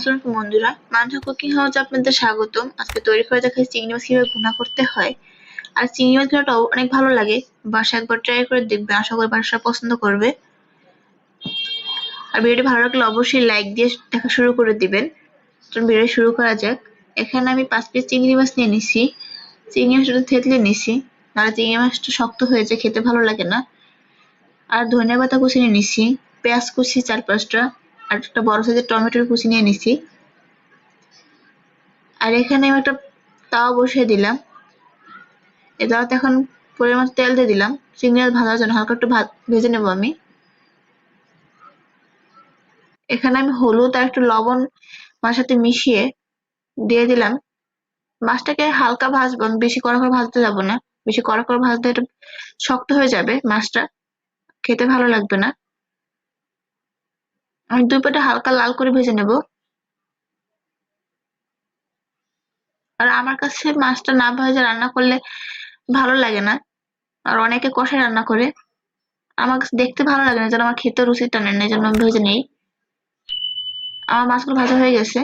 আসসালামু বন্ধুরা, মানহা কুকিং হাউসে আপনাদের স্বাগতম। আজকে তৈরি করে দেখাই চিংড়ি মাছ কিভাবে ভুনা করতে হয়। আর চিংড়ি মাছ ভুনাটাও অনেক ভালো লাগে, বাসায় একবার ট্রাই করে দেখবেন, আশা করি বাসাটা পছন্দ করবে। আর ভিডিওটি ভালো লাগলে অবশ্যই লাইক দিয়ে দেখা শুরু করে দিবেন। চলুন ভিডিও শুরু করা যাক। এখানে আমি 5 পিস চিংড়ি মাছ নিয়ে নিছি। চিংড়ি মাছটা থেতলে নিছি, নাহলে চিংড়ি মাছটা শক্ত হয়ে যায়, খেতে ভালো লাগে না। আর ধনিয়া পাতা কুচি নিয়ে নিছি, পেঁয়াজ কুচি 4-5টা, আর একটা বড় সাইজের টমেটোর কুচি নিয়ে নিছি। আর এখানে আমি একটা তাওয়া বসিয়ে দিলাম। এই তাওয়াতে এখন পরিমাণ তেল দিয়ে দিলাম চিংড়ি মাছ ভাজার জন্য। হালকা একটু ভেজে নেবো আমি। এখানে আমি হলুদ আর একটু লবণ মাছের সাথে মিশিয়ে দিয়ে দিলাম। মাছটাকে হালকা ভাজবো, আমি বেশি কড়া করে ভাজতে যাবো না। বেশি কড়া করে ভাজতে একটু শক্ত হয়ে যাবে, মাছটা খেতে ভালো লাগবে না। আমি 2 পাটে হালকা লাল করে ভেজে নেব। আর আমার কাছে মাছটা না ভেজে রান্না করলে ভালো লাগে না। আর অনেকে কষায় রান্না করে, আমার কাছে দেখতে ভালো লাগে না, যেন আমার খেতে রুচি টানে না, এই জন্য আমি ভেজে নেই। আমার মাছগুলো ভাজা হয়ে গেছে।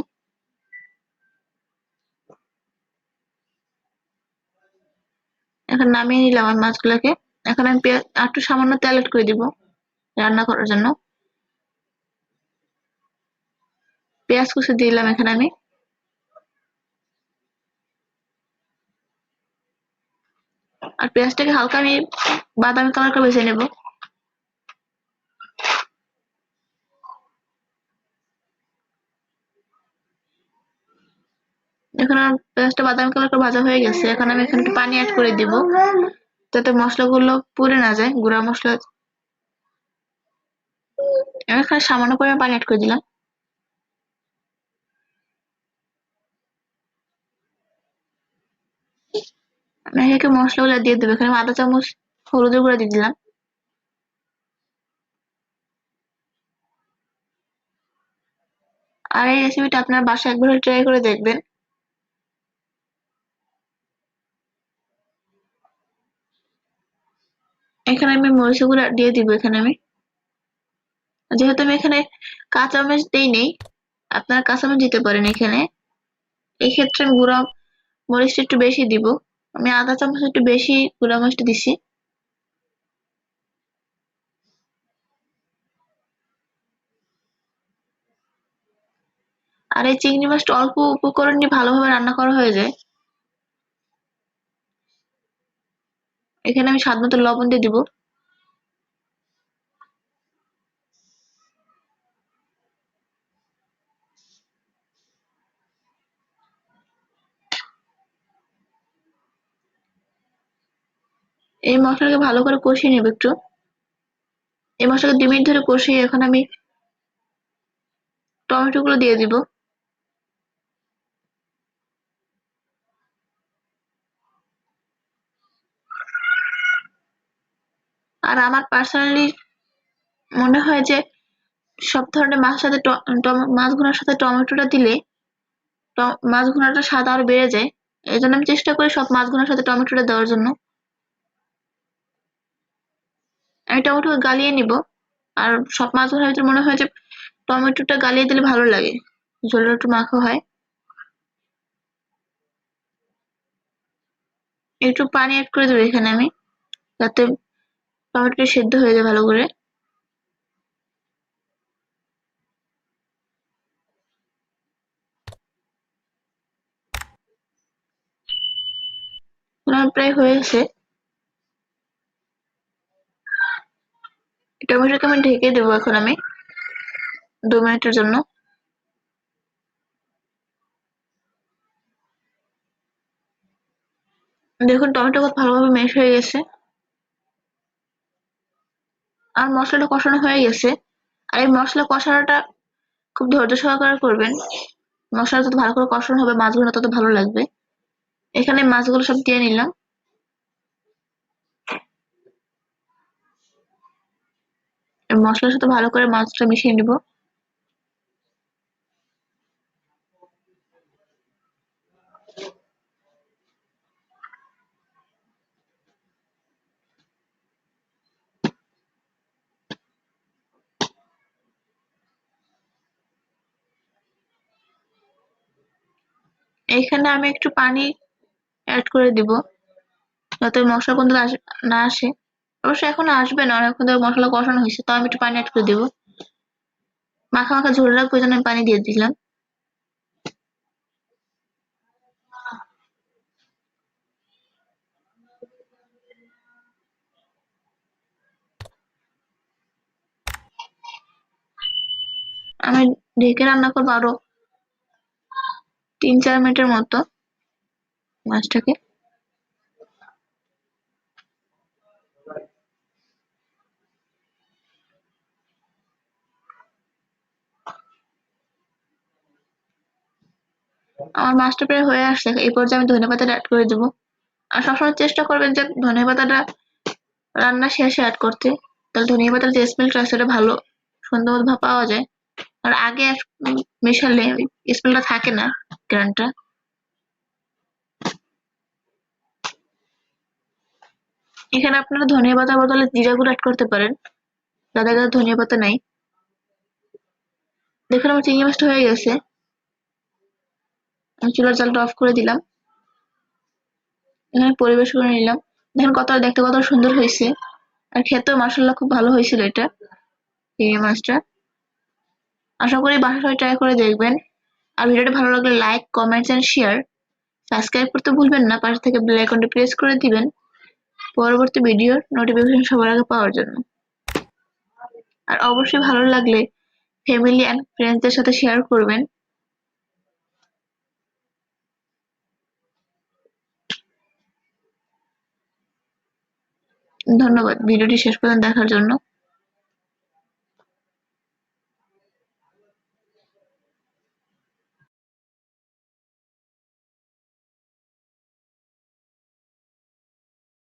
এখন নামিয়ে নিলাম আমি মাছগুলোকে। এখন আমি একটু সামান্য তেল এড করে দিব রান্না করার জন্য। পেঁয়াজ কুচি দিলাম এখানে আমি। আর পেঁয়াজটাকে হালকা আমি বাদামি কালার করে ভেজে নেব। এখন আমার পেঁয়াজটা বাদামি কালার করে ভাজা হয়ে গেছে। এখন আমি এখানে একটু পানি অ্যাড করে দিব, যাতে মশলাগুলো পুড়ে না যায়, গুঁড়া মশলা। আমি এখানে সামান্য পরিমাণ পানি অ্যাড করে দিলাম। আমি একে মশলাগুলো দিয়ে দেবো। এখানে 1/2 চামচ হলুদের গুঁড়া দিয়ে দিলাম। আর এই রেসিপিটা আপনার বাসায় একবার ট্রাই করে দেখবেন। এখানে আমি মরিচের গুঁড়া দিয়ে দিব। এখানে আমি, যেহেতু আমি এখানে কাঁচামরিচ দেই নেই, আপনারা কাঁচামরিচ দিতে পারেন এখানে। এই ক্ষেত্রে আমি গুঁড়া মরিচটা একটু বেশি দিব। আমি 1/2 চামচ একটু বেশি গুঁড়া মরিচটা দিছি। আর এই চিংড়ি মাছটা অল্প উপকরণ দিয়ে ভালোভাবে রান্না করা হয়ে যায়। এখানে আমি স্বাদ মতো লবণ দিয়ে দিব। এই মশলাকে ভালো করে কষিয়ে নেব একটু। এই মশলাকে 2 মিনিট ধরে কষিয়ে এখন আমি টমেটো গুলো দিয়ে দিব। আর আমার পার্সোনালি মনে হয় যে সব ধরনের মাছের সাথে মাছ ভুনার সাথে টমেটোটা দিলে মাছ ভুনাটা স্বাদ আরো বেড়ে যায়। এই জন্য আমি চেষ্টা করি সব মাছ ভুনার সাথে টমেটোটা দেওয়ার জন্য। আমি টমেটোকে গালিয়ে নিব। আর সব মাছ ভুনার ভিতরে মনে হয় যে টমেটোটা গালিয়ে দিলে ভালো লাগে, ঝোলটা একটু মাখো হয়। একটু পানি অ্যাড করে দেবো এখানে আমি, যাতে টমেটোটা সেদ্ধ হয়ে যায় ভালো করে। আমার প্রায় হয়ে গেছে। টমেটোকে আমি ঢেকে দেবো এখন আমি 2 মিনিটের জন্য। দেখুন টমেটো কত ভালোভাবে ম্যাশ হয়ে গেছে। আর মশলাটা কষানো হয়ে গেছে। আর এই মশলা কষানোটা খুব ধৈর্য সহকারে করবেন। মশলা যত ভালো করে কষানো হবে, মাছগুলো তত ভালো লাগবে। এখানে মাছগুলো সব দিয়ে নিলাম। মশলার সাথে ভালো করে মাছটা মিশিয়ে নিব। এইখানে আমি একটু পানি অ্যাড করে দিব যাতে মশলা গন্ধ না আসে। অবশ্য এখন আসবে না, অনেকক্ষণ ধরে মশলা কষানো হয়েছে, তো আমি একটু পানি অ্যাড করে দিব। মাখা মাখা ঝোল রাখবো, ওই জন্য আমি পানি দিয়ে দিলাম। আমি ঢেকে রান্না করবো আরো 3-4 মিনিটের মতো মাছটাকে। আমার মাছটা প্রায় হয়ে আসছে, এই পর্যায়ে আমি ধনেপাতাটা অ্যাড করে দেবো। আর সবসময় চেষ্টা করবেন যে ধনেপাতাটা রান্না শেষে অ্যাড করতে, তাহলে ধনিয়া পাতার যে স্মেলটা আছে সেটা ভালো সুন্দর মতো পাওয়া যায়। আর আগে মেশালে স্মেলটা থাকে না, গ্রানটা। এখানে আপনারা ধনিয়া পাতার বদলে জিরা গুঁড়ো অ্যাড করতে পারেন, যাদের কাছে ধনিয়া পাতা নাই। দেখুন আমার চিংড়ি মাছটা হয়ে গেছে, আমি চুলার জালটা অফ করে দিলাম। এখানে পরিবেশ করে নিলাম। দেখেন দেখতে কত সুন্দর হয়েছে, আর খেতেও মাশাআল্লাহ খুব ভালো হয়েছিল এটা, চিংড়ি মাছটা। আশা করি বাসায় সবাই ট্রাই করে দেখবেন। আর ভিডিওটা ভালো লাগলে like, comments and share. Subscribe করতে ভুলবেন না, পাশে থেকে বেল আইকনটি প্রেস করে দিবেন পরবর্তী ভিডিওর নোটিফিকেশন সবার আগে পাওয়ার জন্য। আর অবশ্যই ভালো লাগলে ফ্যামিলি এন্ড ফ্রেন্ডসদের সাথে শেয়ার করবেন। ধন্যবাদ ভিডিওটি শেষ পর্যন্ত দেখার জন্য।